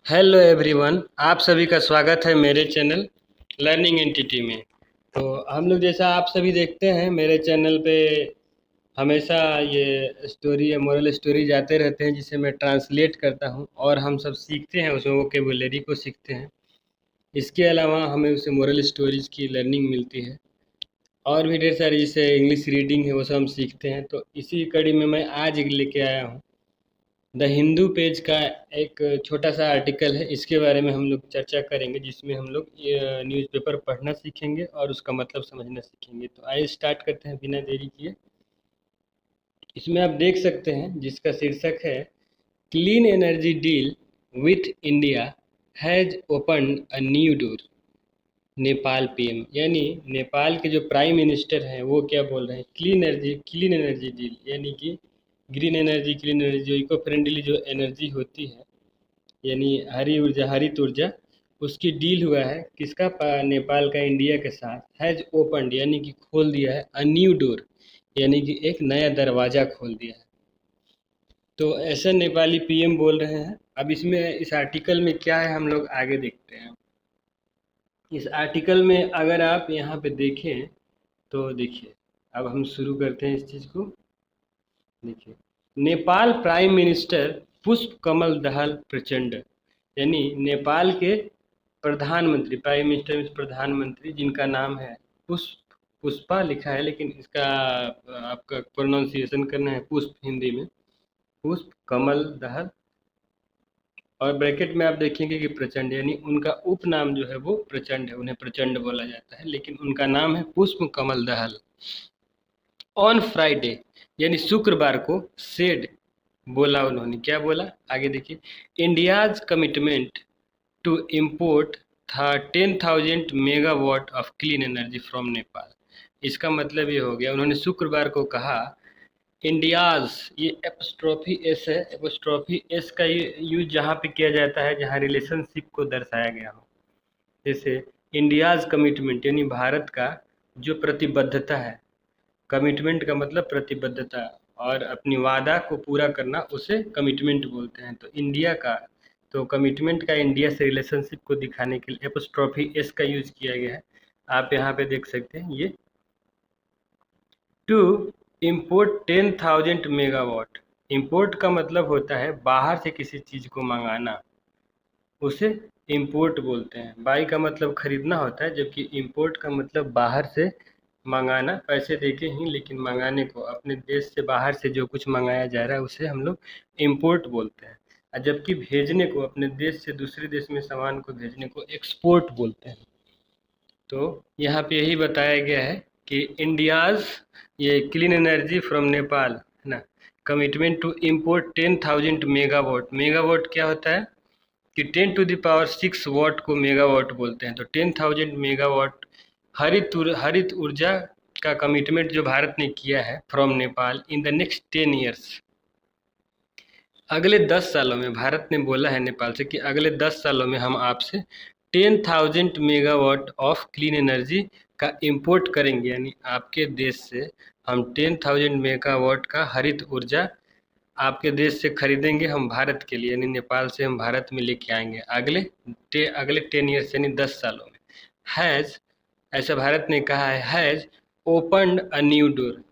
Hello everyone, आप सभी का स्वागत है मेरे चैनल लर्निंग एंटिटी में। तो हम लोग जैसा आप सभी देखते हैं मेरे चैनल पे हमेशा ये स्टोरी या मोरल स्टोरी जाते रहते हैं जिसे मैं ट्रांसलेट करता हूं और हम सब सीखते हैं, उसमें वोकेबुलरी को सीखते हैं। इसके अलावा हमें उसे मोरल स्टोरीज की लर्निंग मिलती है और भी ढेर सारी जैसे इंग्लिश रीडिंग है वो सब हम सीखते हैं। तो इसी कड़ी में मैं आज लेके आया हूँ द हिंदू पेज का एक छोटा सा आर्टिकल है। इसके बारे में हम लोग चर्चा करेंगे जिसमें हम लोग न्यूज़पेपर पढ़ना सीखेंगे और उसका मतलब समझना सीखेंगे। तो आइए स्टार्ट करते हैं बिना देरी किए। इसमें आप देख सकते हैं जिसका शीर्षक है clean energy deal with India has open a new door. Nepal PM यानी नेपाल के जो प्राइम मिनिस्टर हैं वो क्या बोल रहे हैं, क्लीन एनर्जी डील यानी कि ग्रीन एनर्जी, क्लीन एनर्जी जो इको फ्रेंडली जो एनर्जी होती है यानी हरी ऊर्जा, हरित ऊर्जा, उसकी डील हुआ है किसका, नेपाल का इंडिया के साथ। हैज ओपनड यानी कि खोल दिया है, अ न्यू डोर यानी कि एक नया दरवाज़ा खोल दिया है। तो ऐसे नेपाली पीएम बोल रहे हैं। अब इसमें इस आर्टिकल में क्या है हम लोग आगे देखते हैं। इस आर्टिकल में अगर आप यहाँ पे देखें तो देखिए, अब हम शुरू करते हैं इस चीज़ को। देखिए, नेपाल प्राइम मिनिस्टर पुष्प कमल दहल प्रचंड यानी नेपाल के प्रधानमंत्री, प्राइम मिनिस्टर मीन्स प्रधानमंत्री, जिनका नाम है पुष्पा लिखा है लेकिन इसका आपका प्रोनाउंसिएशन करना है पुष्प हिंदी में, पुष्प कमल दहल। और ब्रैकेट में आप देखेंगे कि प्रचंड यानी उनका उपनाम जो है वो प्रचंड है, उन्हें प्रचंड बोला जाता है लेकिन उनका नाम है पुष्प कमल दहल। ऑन फ्राइडे यानी शुक्रवार को सेड बोला, उन्होंने क्या बोला आगे देखिए, इंडियाज कमिटमेंट टू इम्पोर्ट था 10,000 megawatt of clean energy from Nepal. इसका मतलब ये हो गया, उन्होंने शुक्रवार को कहा इंडियाज, ये एपोस्ट्रोफी एस है, एपोस्ट्रोफी एस का यूज जहाँ पे किया जाता है जहाँ रिलेशनशिप को दर्शाया गया हो। जैसे इंडियाज कमिटमेंट यानी भारत का जो प्रतिबद्धता है, कमिटमेंट का मतलब प्रतिबद्धता और अपनी वादा को पूरा करना, उसे कमिटमेंट बोलते हैं। तो इंडिया का, तो कमिटमेंट का इंडिया से रिलेशनशिप को दिखाने के लिए एपोस्ट्रोफी एस का यूज किया गया है। आप यहाँ पे देख सकते हैं ये, टू इम्पोर्ट 10,000 मेगावाट। इम्पोर्ट का मतलब होता है बाहर से किसी चीज़ को मंगाना, उसे इम्पोर्ट बोलते हैं। बाई का मतलब खरीदना होता है जबकि इम्पोर्ट का मतलब बाहर से मंगाना, पैसे देके ही लेकिन मंगाने को, अपने देश से बाहर से जो कुछ मंगाया जा रहा है उसे हम लोग इम्पोर्ट बोलते हैं। और जबकि भेजने को, अपने देश से दूसरे देश में सामान को भेजने को एक्सपोर्ट बोलते हैं। तो यहाँ पे यही बताया गया है कि इंडियाज ये क्लीन एनर्जी फ्रॉम नेपाल है ना, commitment to import 10,000 megawatt. Megawatt क्या होता है कि 10⁻6 वाट को मेगावाट बोलते हैं। तो 10,000 मेगावाट हरित ऊर्जा का कमिटमेंट जो भारत ने किया है from Nepal in the next 10 years. अगले 10 सालों में भारत ने बोला है नेपाल से कि अगले 10 सालों में हम आपसे 10,000 मेगावाट ऑफ क्लीन एनर्जी का इंपोर्ट करेंगे, यानी आपके देश से हम 10,000 मेगावाट का हरित ऊर्जा आपके देश से खरीदेंगे हम भारत के लिए, यानी नेपाल से हम भारत में लेके आएंगे अगले 10 ईयर्स यानी 10 सालों में। हैज़, ऐसा भारत ने कहा है, has opened a new door.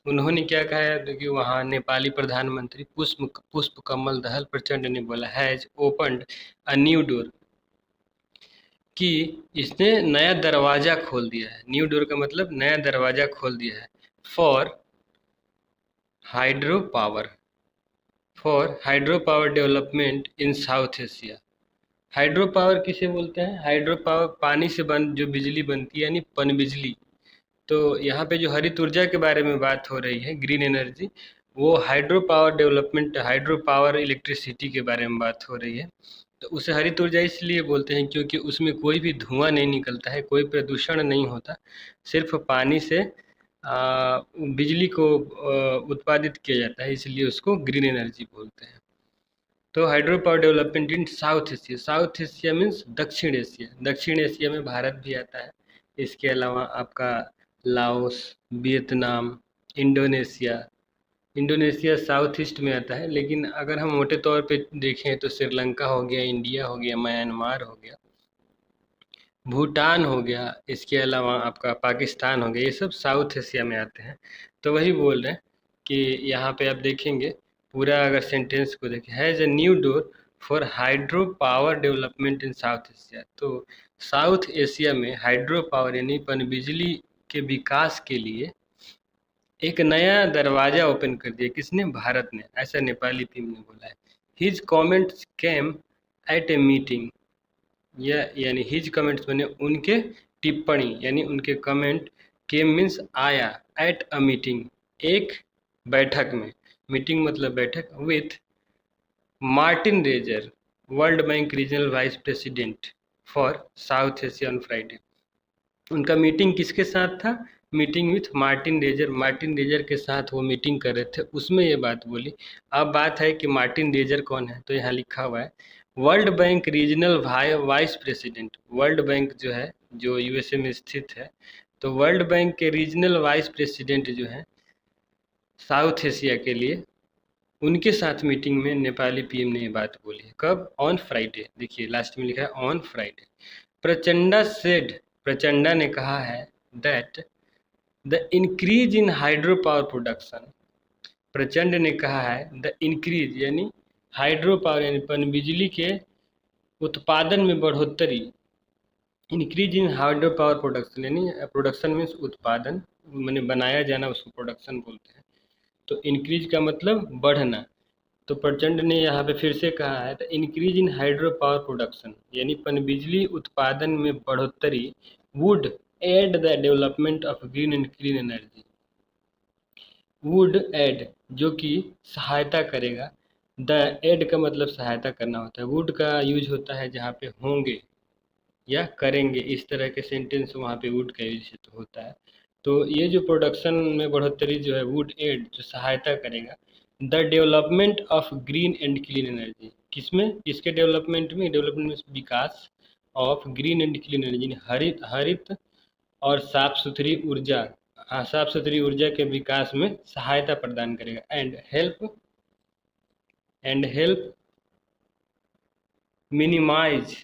उन्होंने क्या कहा है, देखिए वहाँ नेपाली प्रधानमंत्री पुष्प कमल दहल प्रचंड ने बोला has opened a new door, कि इसने नया दरवाज़ा खोल दिया है। न्यू डोर का मतलब नया दरवाज़ा खोल दिया है। For hydro power, for hydro power development in south Asia. Hydro power किसे बोलते हैं, हाइड्रो पावर पानी से बन जो बिजली बनती है यानी पनबिजली। तो यहाँ पे जो हरित ऊर्जा के बारे में बात हो रही है, ग्रीन एनर्जी, वो hydro power development, hydro power electricity के बारे में बात हो रही है। तो उसे हरित ऊर्जा इसलिए बोलते हैं क्योंकि उसमें कोई भी धुआं नहीं निकलता है, कोई प्रदूषण नहीं होता, सिर्फ पानी से बिजली को उत्पादित किया जाता है, इसलिए उसको ग्रीन एनर्जी बोलते हैं। तो hydro power development in south Asia, south Asia means दक्षिण एशिया, दक्षिण एशिया में भारत भी आता है। इसके अलावा आपका Laos, Vietnam, Indonesia, Indonesia south east में आता है, लेकिन अगर हम मोटे तौर पे देखें तो श्रीलंका हो गया, इंडिया हो गया, म्यांमार हो गया, भूटान हो गया, इसके अलावा आपका पाकिस्तान हो गया, ये सब साउथ एशिया में आते हैं। तो वही बोल रहे हैं कि यहाँ पे आप देखेंगे पूरा, अगर सेंटेंस को देखें, has a new door for hydro power development in south Asia. तो साउथ एशिया में हाइड्रो पावर यानी पनबिजली के विकास के लिए एक नया दरवाजा ओपन कर दिया। किसने? भारत ने, ऐसा नेपाली टीम ने बोला है। His comments came at a meeting, या यानी हिज कमेंट्स बने उनके टिप्पणी, यानी उनके कमेंट, केम मीन्स आया, एट अ मीटिंग एक बैठक में, मीटिंग मतलब बैठक, with Martin Raiser, world bank regional vice president for South Asia on Friday. उनका मीटिंग किसके साथ था? Meeting with Martin Raiser. Martin Raiser के साथ वो मीटिंग कर रहे थे, उसमें ये बात बोली। अब बात है कि मार्टिन रेजर कौन है, तो यहाँ लिखा हुआ है world bank regional vice president. World bank जो है, जो यूएसए में स्थित है, तो वर्ल्ड बैंक के रीजनल वाइस प्रेसिडेंट जो है साउथ एशिया के लिए, उनके साथ मीटिंग में नेपाली पीएम ने ये बात बोली है। कब? On Friday. देखिए लास्ट में लिखा है on Friday. Prachanda said, Prachanda ने कहा है that the increase in hydro power production, प्रचंड ने कहा है द इंक्रीज यानी हाइड्रो पावर यानी पनबिजली के उत्पादन में बढ़ोतरी, increase in hydro power production यानी प्रोडक्शन मीन्स उत्पादन, मैंने बनाया जाना उसको प्रोडक्शन बोलते हैं। तो इंक्रीज का मतलब बढ़ना। तो प्रचंड ने यहाँ पे फिर से कहा है the increase in hydro power production यानी पनबिजली उत्पादन में बढ़ोतरी would aid the development of green and clean energy. Would aid जो कि सहायता करेगा, द एड का मतलब सहायता करना होता है, वुड का यूज होता है जहाँ पे होंगे या करेंगे, इस तरह के सेंटेंस वहाँ पे वुड का यूज तो होता है। तो ये जो प्रोडक्शन में बढ़ोतरी जो है, वुड एड जो सहायता करेगा the development of green and clean energy. किसमें? इसके डेवलपमेंट में, डेवलपमेंट में विकास of green and clean energy, हरित हरित और साफ सुथरी ऊर्जा, हाँ साफ सुथरी ऊर्जा के विकास में सहायता प्रदान करेगा। एंड हेल्प मिनिमाइज,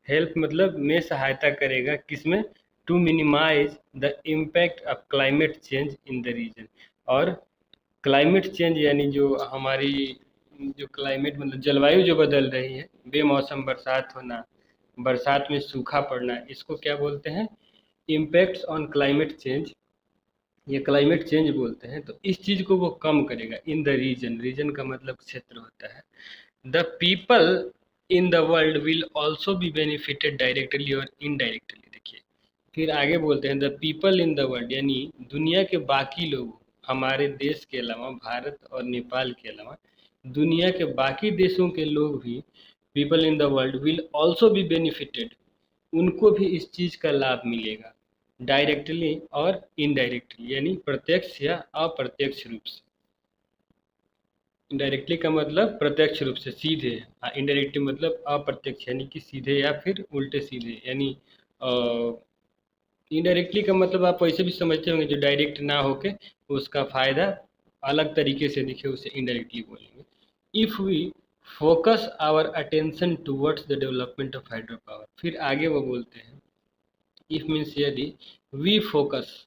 हेल्प मतलब में सहायता करेगा, किसमें? To minimize the impact of climate change in the region. और क्लाइमेट चेंज यानी जो हमारी जो क्लाइमेट मतलब जलवायु जो बदल रही है, बेमौसम बरसात होना, बरसात में सूखा पड़ना, इसको क्या बोलते हैं? इम्पैक्ट्स ऑन क्लाइमेट चेंज, ये क्लाइमेट चेंज बोलते हैं। तो इस चीज़ को वो कम करेगा। इन द रीजन, रीजन का मतलब क्षेत्र होता है। The people in the world will also be benefited directly और इनडायरेक्टली। देखिए फिर आगे बोलते हैं the people in the world यानी दुनिया के बाकी लोग, हमारे देश के अलावा, भारत और नेपाल के अलावा दुनिया के बाकी देशों के लोग भी, people in the world will also be benefited, उनको भी इस चीज़ का लाभ मिलेगा, डायरेक्टली और इनडायरेक्टली यानी प्रत्यक्ष या अप्रत्यक्ष रूप से। डायरेक्टली का मतलब प्रत्यक्ष रूप से, सीधे। इनडायरेक्टली मतलब अप्रत्यक्ष यानी कि सीधे या फिर उल्टे सीधे, यानी इनडायरेक्टली का मतलब आप वैसे भी समझते होंगे, जो डायरेक्ट ना होके उसका फायदा अलग तरीके से दिखे, उसे इनडायरेक्टली बोलेंगे। If we focus our attention towards the development of hydro power, फिर आगे वो बोलते हैं इफ मीन्स यदि, वी फोकस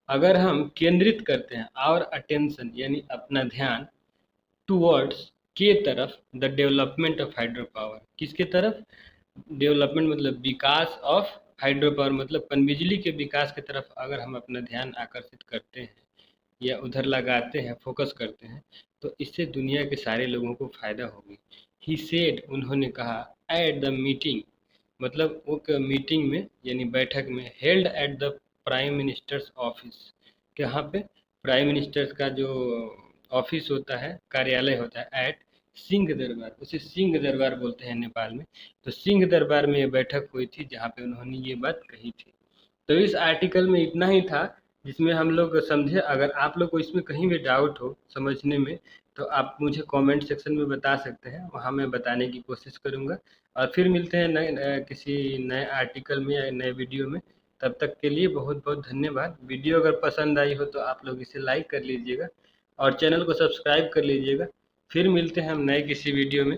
अगर हम केंद्रित करते हैं, आवर अटेंशन यानी अपना ध्यान, टूवर्ड्स के तरफ, the development of hydro power, किसके तरफ? डेवलपमेंट मतलब विकास ऑफ हाइड्रो पावर मतलब पनबिजली के विकास की तरफ अगर हम अपना ध्यान आकर्षित करते हैं या उधर लगाते हैं, फोकस करते हैं, तो इससे दुनिया के सारे लोगों को फायदा होगी। ही सेड उन्होंने कहा, एट द मीटिंग मतलब वो मीटिंग में यानी बैठक में, held at the prime minister's office, यहाँ पे प्राइम मिनिस्टर्स का जो ऑफिस होता है, कार्यालय होता है, एट सिंह दरबार, उसे सिंह दरबार बोलते हैं नेपाल में। तो सिंह दरबार में ये बैठक हुई थी जहाँ पे उन्होंने ये बात कही थी। तो इस आर्टिकल में इतना ही था जिसमें हम लोग समझे। अगर आप लोग को इसमें कहीं भी डाउट हो समझने में, तो आप मुझे कमेंट सेक्शन में बता सकते हैं, वहाँ मैं बताने की कोशिश करूँगा। और फिर मिलते हैं किसी नए आर्टिकल में या नए वीडियो में। तब तक के लिए बहुत बहुत धन्यवाद। वीडियो अगर पसंद आई हो तो आप लोग इसे लाइक कर लीजिएगा और चैनल को सब्सक्राइब कर लीजिएगा। फिर मिलते हैं हम नए किसी वीडियो में।